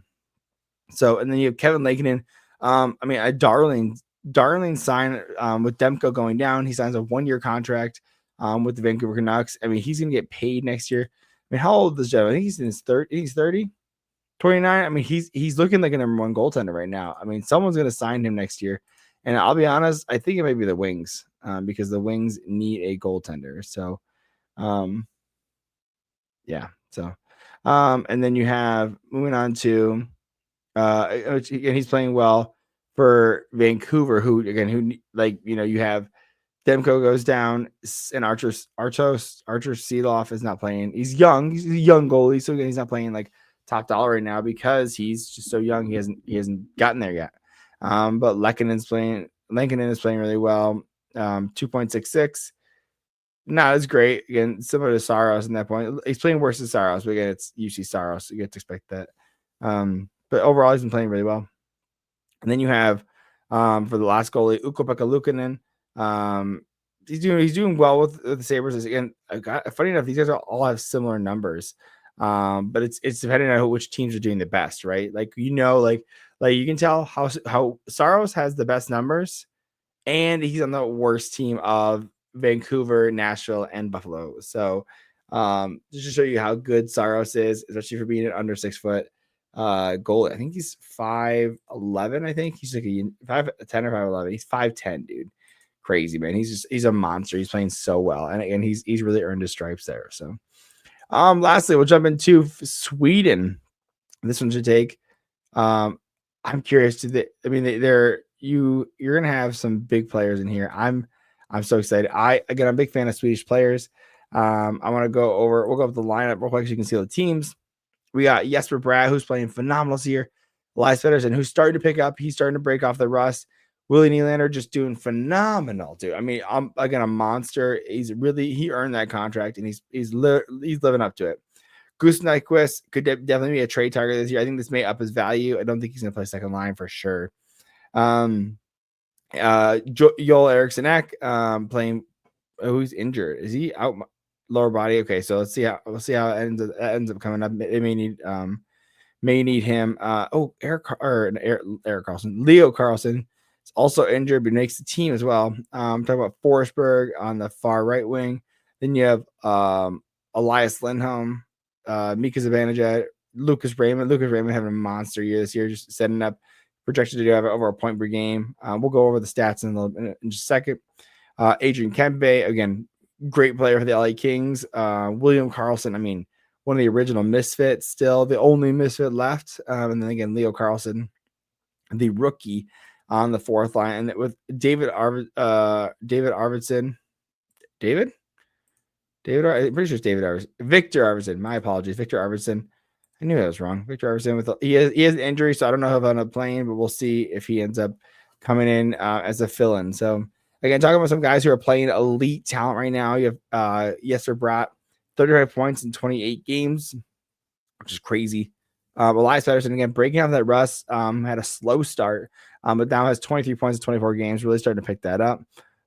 So, and then you have Kevin Lankinen. A darling sign with Demko going down. He signs a 1-year contract with the Vancouver Canucks. I mean, he's going to get paid next year. I mean, how old is Joe? I think he's in his 30. He's 30, 29. I mean, he's looking like a number 1 goaltender right now. I mean, someone's going to sign him next year. And I'll be honest, I think it might be the Wings because the Wings need a goaltender. So, yeah. So, and then you have moving on to, and he's playing well for Vancouver, you have Demko goes down and Archer Seeloff is not playing. He's young. He's a young goalie. So again, he's not playing like top dollar right now because he's just so young. He hasn't gotten there yet. But Lankinen is playing really well. 2.66. Not as great. Again, similar to Saros in that point. He's playing worse than Saros, but again, it's UC Saros. So you get to expect that. But overall, he's been playing really well. And then you have for the last goalie, Ukko-Pekka Luukkonen. He's doing well with the Sabres. Again, funny enough, these guys all have similar numbers. But it's depending on which teams are doing the best, right? Like you can tell how Saros has the best numbers, and he's on the worst team of Vancouver, Nashville, and Buffalo. So just to show you how good Saros is, especially for being an under 6 foot goalie. I think he's 5'11". I think he's like a 5'10" or 5'11". He's 5'10", dude. Crazy, man. He's a monster. He's playing so well, and he's really earned his stripes there. So, lastly, we'll jump into Sweden. This one should take. I'm curious you're gonna have some big players in here. I'm so excited. I'm a big fan of Swedish players. I want to we'll go over the lineup real quick so you can see all the teams. We got Jesper Bratt, who's playing phenomenal this year. Elias Pettersson, who's starting to pick up. He's starting to break off the rust. Willie Nylander just doing phenomenal, dude. I mean, I'm again a monster. He earned that contract, and he's living up to it. Gustav Nyquist could definitely be a trade target this year. I think this may up his value. I don't think he's going to play second line for sure. Joel Eriksson Ek playing who's injured. Is he out lower body? Okay, so let's see how it ends up coming up. They may need him. Eric Carlson, Leo Carlson is also injured, but makes the team as well. I'm talking about Forsberg on the far right wing. Then you have Elias Lindholm, Mika Zibanejad, Lucas Raymond. Lucas Raymond having a monster year this year, just setting up, projected to have over a point per game. We'll go over the stats in just a second. Adrian Kempe, again, great player for the LA Kings. William Karlsson, I mean, one of the original misfits, still the only misfit left. And then again, Leo Carlsson, the rookie on the fourth line, and with David Arvidsson. I'm pretty sure it's David Arvidsson. Victor Arvidsson. My apologies, Victor Arvidsson. I knew that was wrong. Victor Arvidsson he has an injury, so I don't know if I'm playing, but we'll see if he ends up coming in as a fill-in. So again, talking about some guys who are playing elite talent right now. You have Jesper Bratt, 35 points in 28 games, which is crazy. Elias Pettersson, again, breaking out that rust, had a slow start, but now has 23 points in 24 games, really starting to pick that up.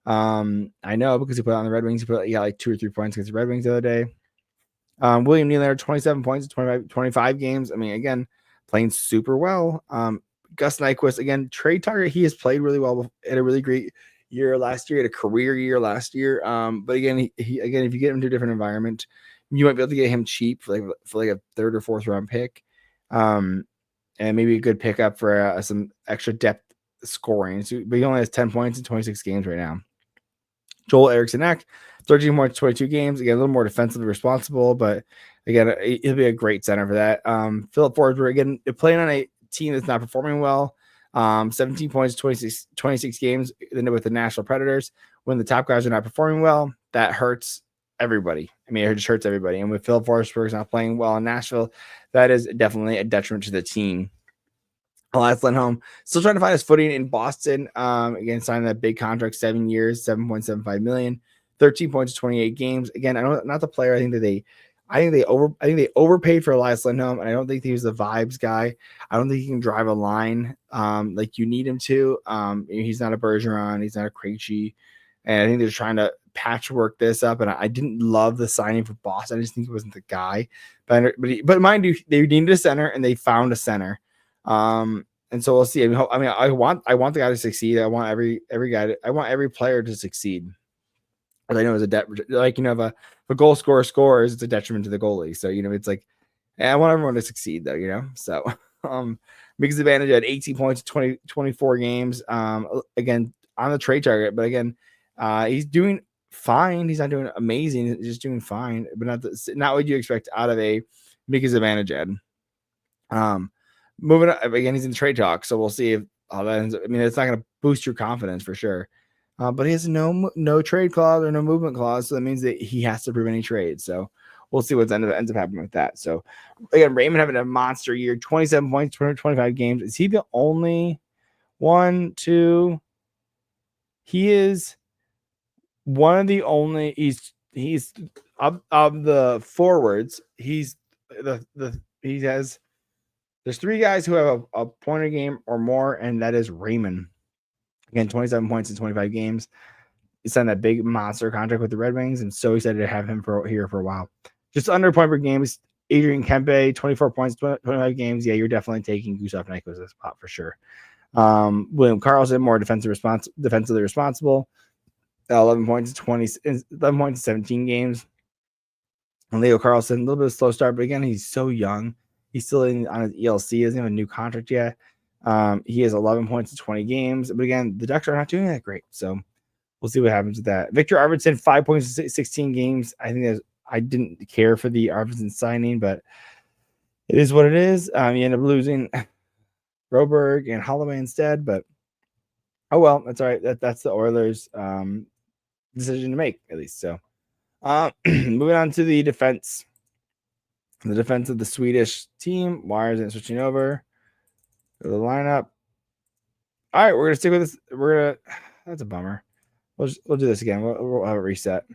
I know because he put on the Red Wings, he got like 2 or 3 points against the Red Wings the other day. William Nylander, 27 points in 25 games. I mean, again, playing super well. Gus Nyquist, again, trade target. He has played really well, had a really great year last year, had a career year last year. But again, he if you get him to a different environment, you might be able to get him cheap for like a third or fourth round pick, and maybe a good pickup for some extra depth scoring. So, but he only has 10 points in 26 games right now. Joel Eriksson Ek, 13 points, 22 games. Again, a little more defensively responsible, but again, he'll be a great center for that. Philip Forsberg, again, playing on a team that's not performing well. 17 points, 26 games. Then with the Nashville Predators, when the top guys are not performing well, that hurts everybody. I mean, it just hurts everybody. And with Philip Forsberg not playing well in Nashville, that is definitely a detriment to the team. Elias Lindholm still trying to find his footing in Boston. Again, signing that big contract, 7 years, $7.75 million, 13 points, 28 games. Again, I don't not the player. I think they overpaid for Elias Lindholm, and I don't think he was the vibes guy. I don't think he can drive a line like you need him to. He's not a Bergeron, he's not a Krejci, and I think they're trying to patchwork this up. And I didn't love the signing for Boston. I just think he wasn't the guy. But mind you, they needed a center, and they found a center. And so we'll see. I want the guy to succeed. I want I want every player to succeed. But I know it's if a goal scorer scores, it's a detriment to the goalie. So, it's like, I want everyone to succeed though, So, because Advantage had 18 points, 24 games, again, on the trade target, but again, he's doing fine. He's not doing amazing. He's just doing fine, but not what you expect out of a Mika Zibanejad. Moving on, again, he's in trade talk, so we'll see how that ends up. I mean, it's not going to boost your confidence for sure, but he has no trade clause or no movement clause, so that means that he has to prove any trade. So we'll see what ends up happening with that. So again, Raymond having a monster year, 27 points, 25 games. Is he the only one to? He is one of the only. He's of the forwards. He's he has. There's 3 guys who have a point a game or more, and that is Raymond. Again, 27 points in 25 games. He signed that big monster contract with the Red Wings, and so excited to have him here for a while. Just under a point per game is Adrian Kempe, 24 points, 25 games. Yeah, you're definitely taking Gustav Nyquist spot for sure. William Karlsson, more defensively responsible. 11 points in 17 games. And Leo Carlsson, a little bit of a slow start, but again, he's so young. He's still on his ELC. He doesn't have a new contract yet. He has 11 points in 20 games. But again, the Ducks are not doing that great. So we'll see what happens with that. Victor Arvidsson, 5 points in 16 games. I didn't care for the Arvidsson signing, but it is what it is. You end up losing Broberg and Holloway instead. But, oh, well, that's all right. That's the Oilers' decision to make, at least. So moving on to the defense. The defense of the Swedish team. Why isn't switching over? Go to the lineup. All right, we're gonna stick with this. That's a bummer. We'll do this again. We'll have it reset.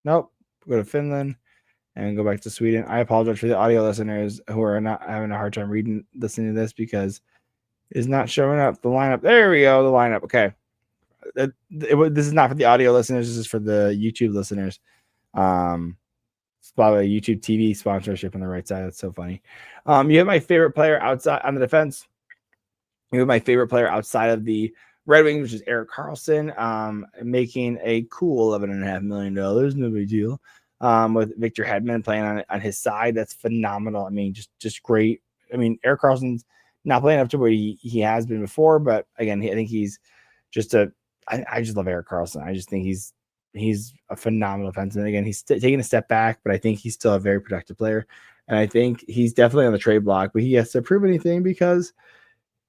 Nope. We'll go to Finland and go back to Sweden. I apologize for the audio listeners who are not having a hard time listening to this because it's not showing up. The lineup. There we go. The lineup. Okay. This is not for the audio listeners. This is for the YouTube listeners. It's probably a YouTube TV sponsorship on the right side. That's so funny. You have my favorite player outside on the defense. You have my favorite player outside of the Red Wings, which is Erik Karlsson, making a cool $11.5 million. No big deal. With Victor Hedman playing on his side. That's phenomenal. I mean, just great. I mean, Erik Karlsson's not playing up to where he has been before, but again, I think he's just I just love Erik Karlsson. I just think he's a phenomenal defenseman. Again, he's taking a step back, but I think he's still a very productive player. And I think he's definitely on the trade block, but he has to prove anything because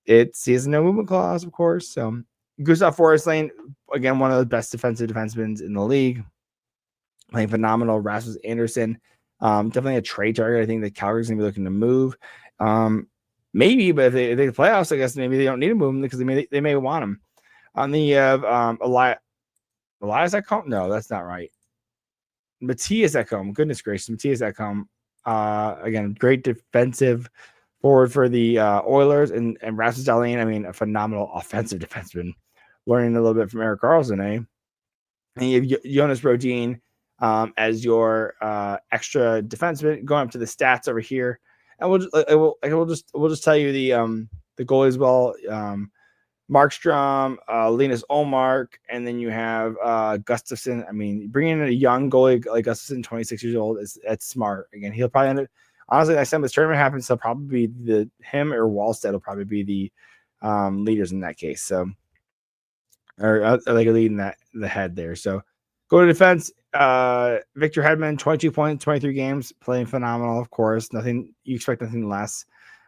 he has a no movement clause, of course. So Gustav Forsling, again, one of the best defensive defensemen in the league, playing phenomenal. Rasmus Andersson, definitely a trade target. I think that Calgary's gonna be looking to move. Maybe, but if they playoffs, I guess maybe they don't need to move him because they may want him. And then you have Elias Ekholm. No, that's not right. Matthias Ekholm. Goodness gracious, Matthias Ekholm. Again, great defensive forward for the Oilers, and Rasmus Dahlin. I mean, a phenomenal offensive defenseman. Learning a little bit from Erik Karlsson, eh? And you have Joonas Brodin as your extra defenseman. Going up to the stats over here, and we'll just tell you the goalies well. Markstrom, Linus Ullmark, and then you have Gustafsson. I mean, bringing in a young goalie like Gustafsson, 26 years old, that's smart. Again, he'll probably end up. Honestly, next time this tournament happens, he'll probably be him or Wallstead will probably be the leaders in that case. So, or like a lead in the head there. So, go to defense. Victor Hedman, 22 points, 23 games, playing phenomenal. Of course, you expect nothing less.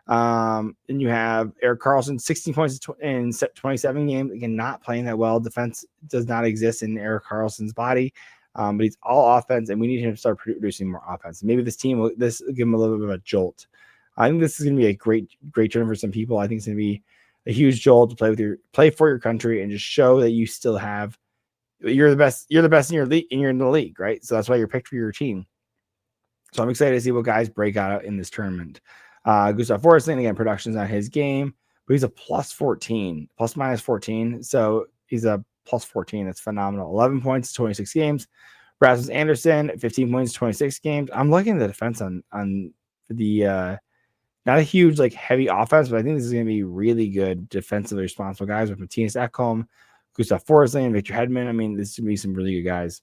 And you have Erik Karlsson, 16 points in 27 games. Again, not playing that well. Defense does not exist in Erik Karlsson's body, but he's all offense, and we need him to start producing more offense. Maybe this team will give him a little bit of a jolt. I think this is going to be a great tournament for some people. I think it's going to be a huge jolt to play for your country and just show that you still have you're the best in your league, and you're in the league, right? So that's why you're picked for your team. So I'm excited to see what guys break out in this tournament. Gustav Forsling, again, production's not his game, but he's a plus 14, plus minus 14. So he's a plus 14. That's phenomenal. 11 points, 26 games. Rasmus Andersson, 15 points, 26 games. I'm looking at the defense on the not a huge like heavy offense, but I think this is going to be really good defensively responsible guys with Matthias Ekholm, Gustav Forsling, Victor Hedman. I mean, this is going to be some really good guys.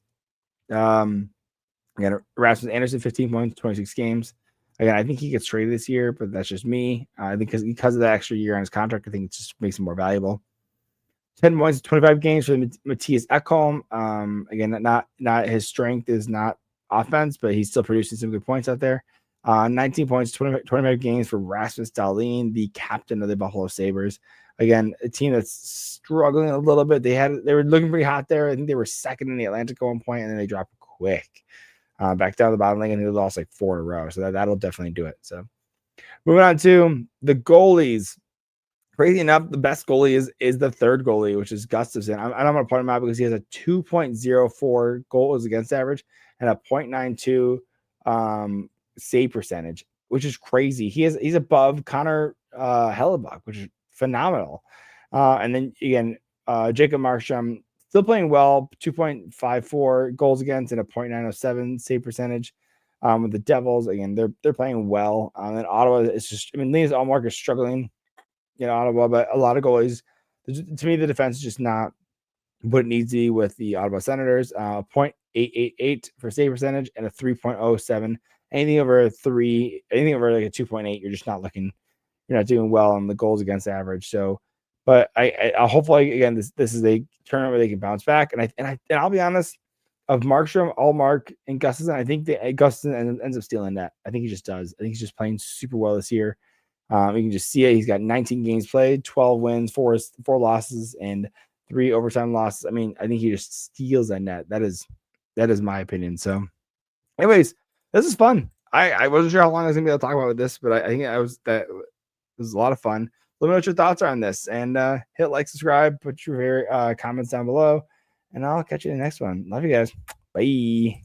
Again, Rasmus Andersson, 15 points, 26 games. Again, I think he gets traded this year, but that's just me. I think because of that extra year on his contract, I think it just makes him more valuable. 10 points, 25 games for Matthias Ekholm. Again, not his strength is not offense, but he's still producing some good points out there. 19 points, 25 games for Rasmus Dahlin, the captain of the Buffalo Sabres. Again, a team that's struggling a little bit. They were looking pretty hot there. I think they were second in the Atlantic at one point, and then they dropped quick. Back down the bottom league, and they lost like 4 in a row. So that'll definitely do it. So moving on to the goalies. Crazy enough, the best goalie is the third goalie, which is Gustafsson. I'm going to point him out because he has a 2.04 goals against average and a 0.92 save percentage, which is crazy. He's above Connor Hellebuck, which is phenomenal. And then again, Jacob Markstrom, still playing well, 2.54 goals against and a 0.907 save percentage with the Devils. Again, they're playing well. And Ottawa is just, I mean, Linus Ullmark is struggling in Ottawa, but a lot of goalies. To me, the defense is just not what it needs to be with the Ottawa Senators. 0.888 for save percentage and a 3.07. Anything over like a 2.8, you're just not looking. You're not doing well on the goals against average. So. But I hopefully again this is a tournament where they can bounce back, and I'll be honest, of Markstrom, Ullmark, and Gustafsson, I think Gustafsson ends up stealing that. I think he just does. I think he's just playing super well this year. You can just see it. He's got 19 games played, 12 wins, 4 losses, and 3 overtime losses. I mean, I think he just steals that net. That is my opinion. So, anyways, this is fun. I wasn't sure how long I was gonna be able to talk about this, but I think it was a lot of fun. Let me know what your thoughts are on this, and hit like, subscribe, put your comments down below, and I'll catch you in the next one. Love you guys. Bye.